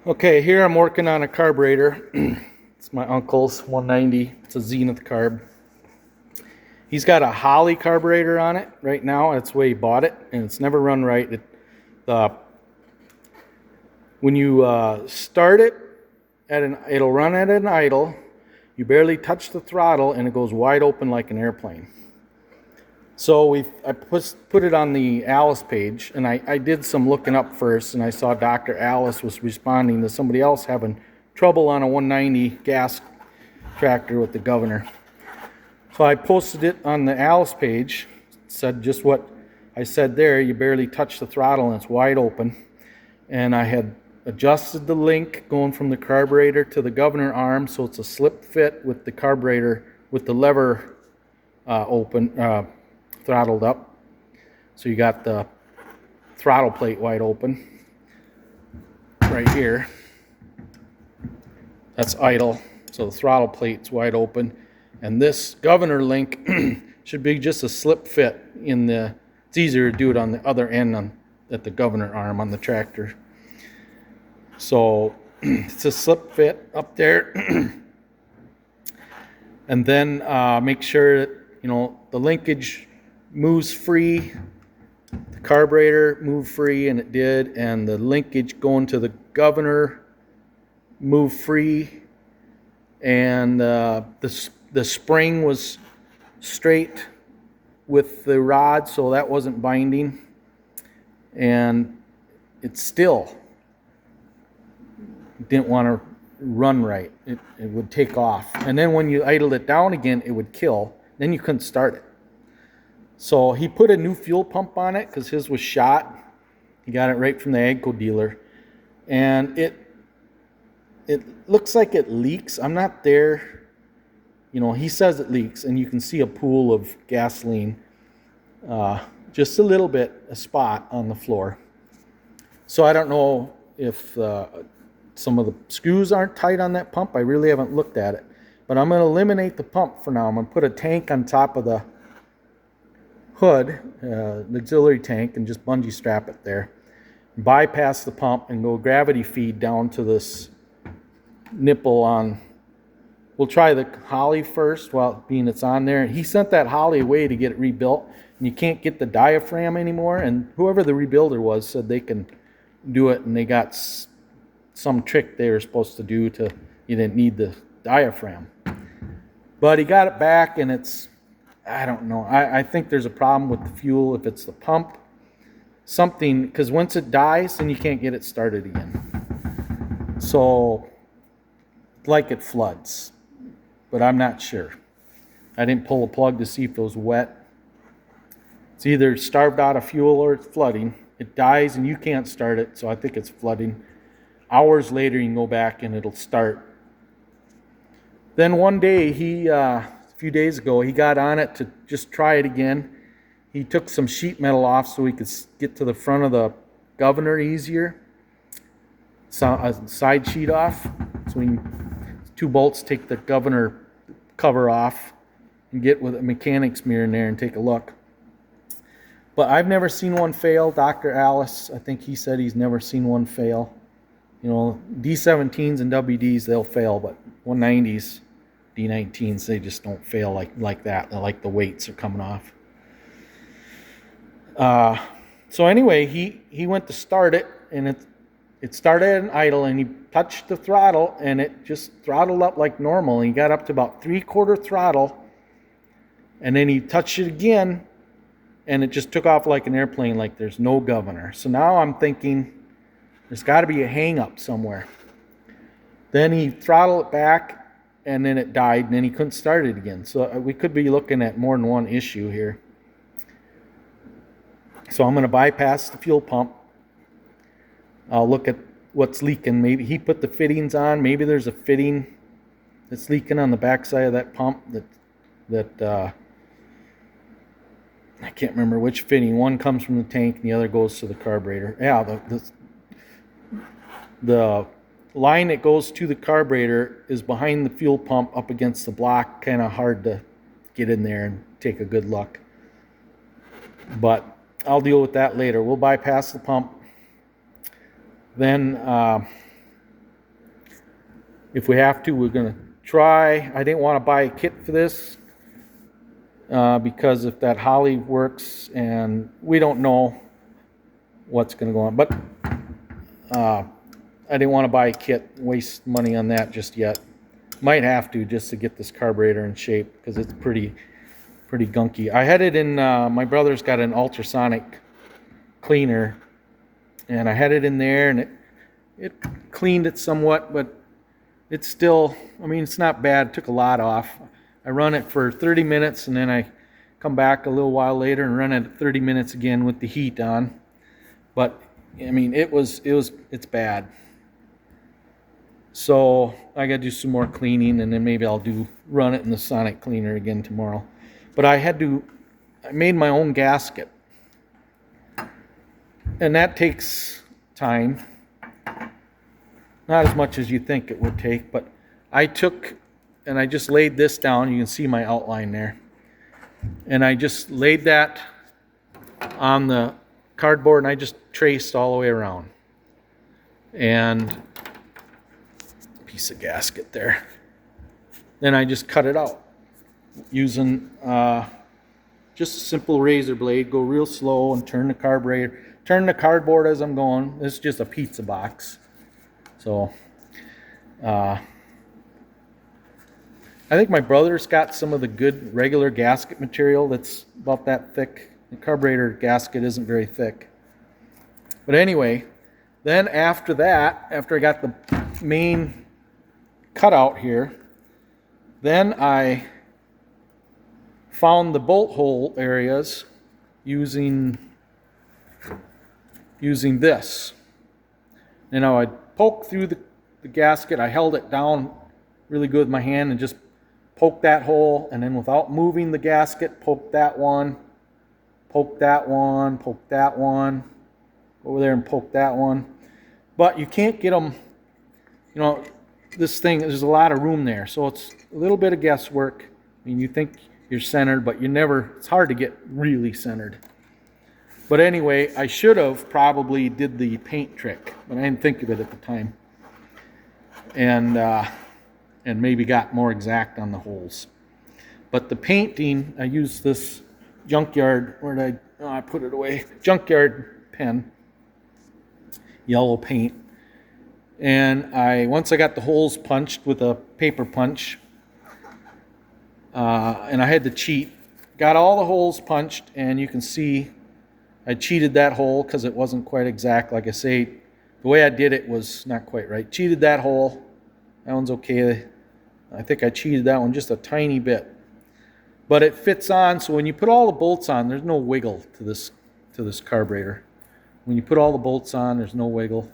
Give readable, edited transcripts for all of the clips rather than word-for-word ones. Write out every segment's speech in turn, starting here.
Okay, here I'm working on a carburetor. It's my uncle's 190. It's a Zenith carb. He's got a Holly carburetor on it right now. That's the way he bought it, and it's never run right. When you start it, it'll run at an idle. You barely touch the throttle, and it goes wide open like an airplane. So I put it on the Allis page, and I did some looking up first, and I saw Dr. Allis was responding to somebody else having trouble on a 190 gas tractor with the governor. So I posted it on the Allis page. It said just what I said there. You barely touch the throttle, and it's wide open. And I had adjusted the link going from the carburetor to the arm, so it's a slip fit with the carburetor with the lever throttled up. So you got the throttle plate wide open right here. That's idle, so the throttle plate's wide open, and this governor link should be just a slip fit in the. It's easier to do it on the other end at the governor arm on the tractor. So it's a slip fit up there, and then make sure that the linkage moves free, the carburetor moved free, and it did, and the linkage going to the governor moved free, and the spring was straight with the rod, so that wasn't binding, and it still didn't want to run right. It would take off, and then when you idled it down again, it would kill. Then you couldn't start it. So he put a new fuel pump on it because his was shot. He got it right from the AGCO dealer. And it looks like it leaks. I'm not there. He says it leaks, and you can see a pool of gasoline. Just a little bit, a spot on the floor. So I don't know if some of the screws aren't tight on that pump. I really haven't looked at it. But I'm going to eliminate the pump for now. I'm going to put a tank on top of the hood, the auxiliary tank, and just bungee strap it there. Bypass the pump and go gravity feed down to this nipple on. We'll try the Holly first while being it's on there. He sent that Holly away to get it rebuilt, and you can't get the diaphragm anymore. And whoever the rebuilder was said they can do it, and they got some trick they were supposed to do you didn't need the diaphragm. But he got it back, and I don't know. I think there's a problem with the fuel, if it's the pump. Something, because once it dies, then you can't get it started again. So, like it floods. But I'm not sure. I didn't pull a plug to see if it was wet. It's either starved out of fuel or it's flooding. It dies and you can't start it, so I think it's flooding. Hours later, you can go back and it'll start. Then one day, a few days ago, he got on it to just try it again. He took some sheet metal off so he could get to the front of the governor easier. A side sheet off. So we can, 2 bolts, take the governor cover off and get with a mechanic's mirror in there and take a look. But I've never seen one fail. Dr. Allis, I think he said he's never seen one fail. D17s and WDs, they'll fail, but 190s, D19s, they just don't fail like that. They're like the weights are coming off. So anyway, he went to start it, and it started at an idle, and he touched the throttle, and it just throttled up like normal. And he got up to about 3/4 throttle, and then he touched it again, and it just took off like an airplane, like there's no governor. So now I'm thinking there's got to be a hang-up somewhere. Then he throttled it back, and then it died, and then he couldn't start it again. So we could be looking at more than one issue here. So I'm going to bypass the fuel pump. I'll look at what's leaking. Maybe he put the fittings on. Maybe there's a fitting that's leaking on the backside of that pump that I can't remember which fitting. One comes from the tank and the other goes to the carburetor. Yeah, the line that goes to the carburetor is behind the fuel pump up against the block. Kind of hard to get in there and take a good look. But I'll deal with that later. We'll bypass the pump. Then if we have to, we're going to try. I didn't want to buy a kit for this because if that Holley works, and we don't know what's going to go on. But I didn't want to buy a kit, waste money on that just yet. Might have to just to get this carburetor in shape because it's pretty gunky. I had it in, my brother's got an ultrasonic cleaner, and I had it in there, and it cleaned it somewhat, but it's still, I mean, it's not bad. It took a lot off. I run it for 30 minutes, and then I come back a little while later and run it 30 minutes again with the heat on. But I mean, it's bad. So I got to do some more cleaning, and then maybe I'll run it in the sonic cleaner again tomorrow. But I made my own gasket, and that takes time. Not as much as you think it would take, but I took and I just laid this down. You can see my outline there. And I just laid that on the cardboard, and I just traced all the way around. And piece of gasket there. Then I just cut it out using just a simple razor blade. Go real slow and turn the cardboard as I'm going. This is just a pizza box. So I think my brother's got some of the good regular gasket material that's about that thick. The carburetor gasket isn't very thick. But anyway, then after that, after I got the main cutout here, then I found the bolt hole areas using this. And now I poked through the gasket. I held it down really good with my hand and just poked that hole, and then without moving the gasket, poked that one, poked that one, poked that one, over there and poke that one. But you can't get them, you know, this thing, there's a lot of room there, so it's a little bit of guesswork. I mean, you think you're centered, but it's hard to get really centered. But anyway, I should have probably did the paint trick, but I didn't think of it at the time. And maybe got more exact on the holes. But the painting, I used this junkyard, where did I put it away? Junkyard pen, yellow paint. And once I got the holes punched with a paper punch, and I had to cheat, got all the holes punched, and you can see I cheated that hole because it wasn't quite exact. Like I say, the way I did it was not quite right. Cheated that hole. That one's okay. I think I cheated that one just a tiny bit. But it fits on, so when you put all the bolts on, there's no wiggle to this carburetor. When you put all the bolts on, there's no wiggle.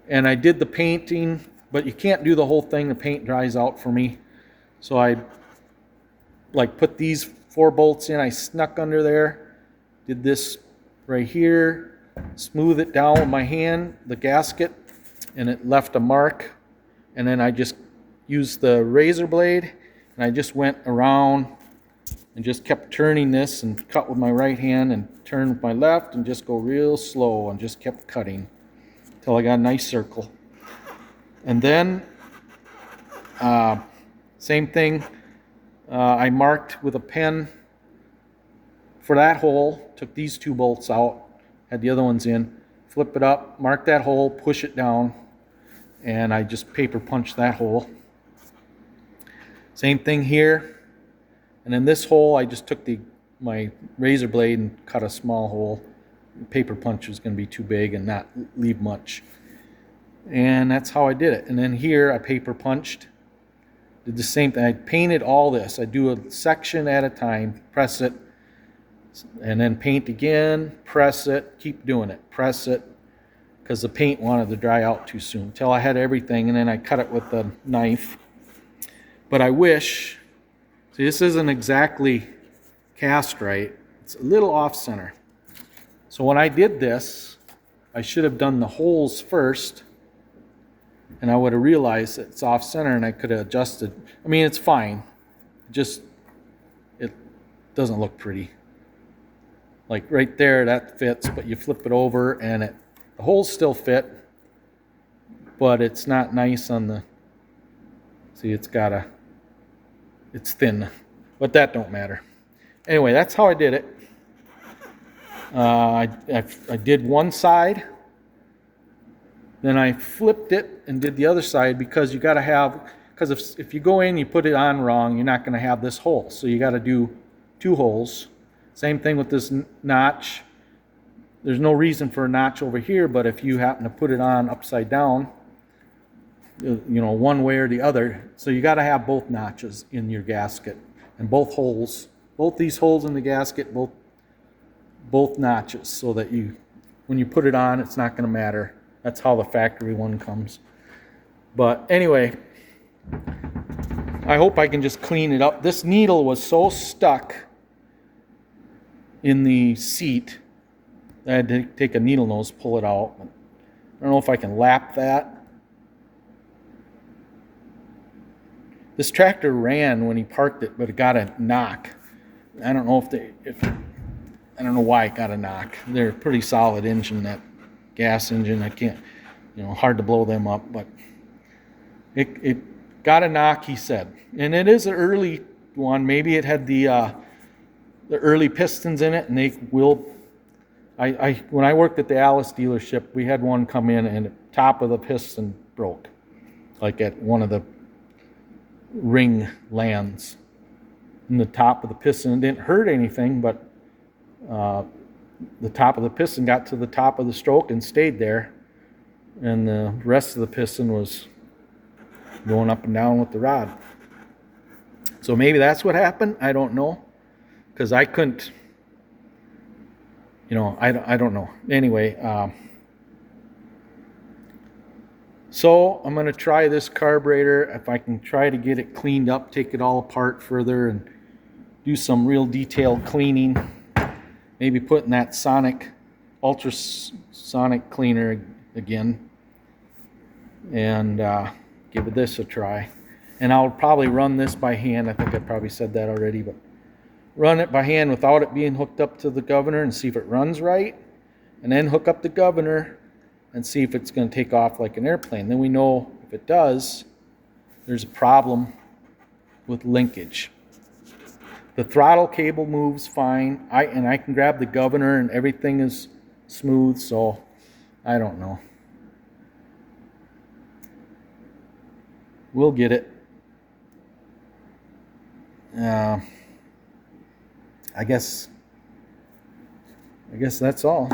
And I did the painting, but you can't do the whole thing. The paint dries out for me. So I put these 4 bolts in. I snuck under there, did this right here, smooth it down with my hand, the gasket, and it left a mark. And then I just used the razor blade, and I just went around and just kept turning this and cut with my right hand and turn with my left and just go real slow and just kept cutting till I got a nice circle. And then same thing, I marked with a pen for that hole, took these 2 bolts out, had the other ones in, flip it up, mark that hole, push it down, and I just paper punched that hole. Same thing here. And then this hole, I just took my razor blade and cut a small hole. The paper punch was going to be too big and not leave much. And that's how I did it. And then here I paper punched. Did the same thing. I painted all this. I do a section at a time, press it, and then paint again, press it, keep doing it, press it, because the paint wanted to dry out too soon, until I had everything, and then I cut it with a knife. But I wish, see, this isn't exactly cast right. It's a little off center. So when I did this, I should have done the holes first, and I would have realized that it's off center, and I could have adjusted. I mean, it's fine. Just, it doesn't look pretty. Like right there, that fits, but you flip it over, and the holes still fit. but it's not nice on the, see, it's thin, but that don't matter. Anyway, that's how I did it. I did one side, then I flipped it and did the other side, because you got to have, because if you go in, you put it on wrong, you're not going to have this hole. So you got to do 2 holes. Same thing with this notch. There's no reason for a notch over here, but if you happen to put it on upside down, you know, one way or the other, so you got to have both notches in your gasket, and both holes, both these holes in the gasket, both notches, so that when you put it on, it's not going to matter. That's how the factory one comes. But anyway, I hope I can just clean it up. This needle was so stuck in the seat, I had to take a needle nose, pull it out. I don't know if I can lap that. This tractor ran when he parked it, but it got a knock. I don't know I don't know why it got a knock. They're a pretty solid engine, that gas engine. I can't, hard to blow them up, but it got a knock, he said. And it is an early one. Maybe it had the early pistons in it, and they will. When I worked at the Allis dealership, we had one come in and the top of the piston broke, like at one of the ring lands. And the top of the piston didn't hurt anything, but the top of the piston got to the top of the stroke and stayed there, and the rest of the piston was going up and down with the rod. So maybe that's what happened. I don't know, because I couldn't. I don't know. Anyway, so I'm going to try this carburetor. If I can try to get it cleaned up, take it all apart further and do some real detailed cleaning. Maybe putting that ultrasonic cleaner again, and give this a try. And I'll probably run this by hand. I think I probably said that already, but run it by hand without it being hooked up to the governor and see if it runs right, and then hook up the governor and see if it's going to take off like an airplane. Then we know if it does, there's a problem with linkage. The throttle cable moves fine, and I can grab the governor and everything is smooth, so I don't know. We'll get it. I guess that's all.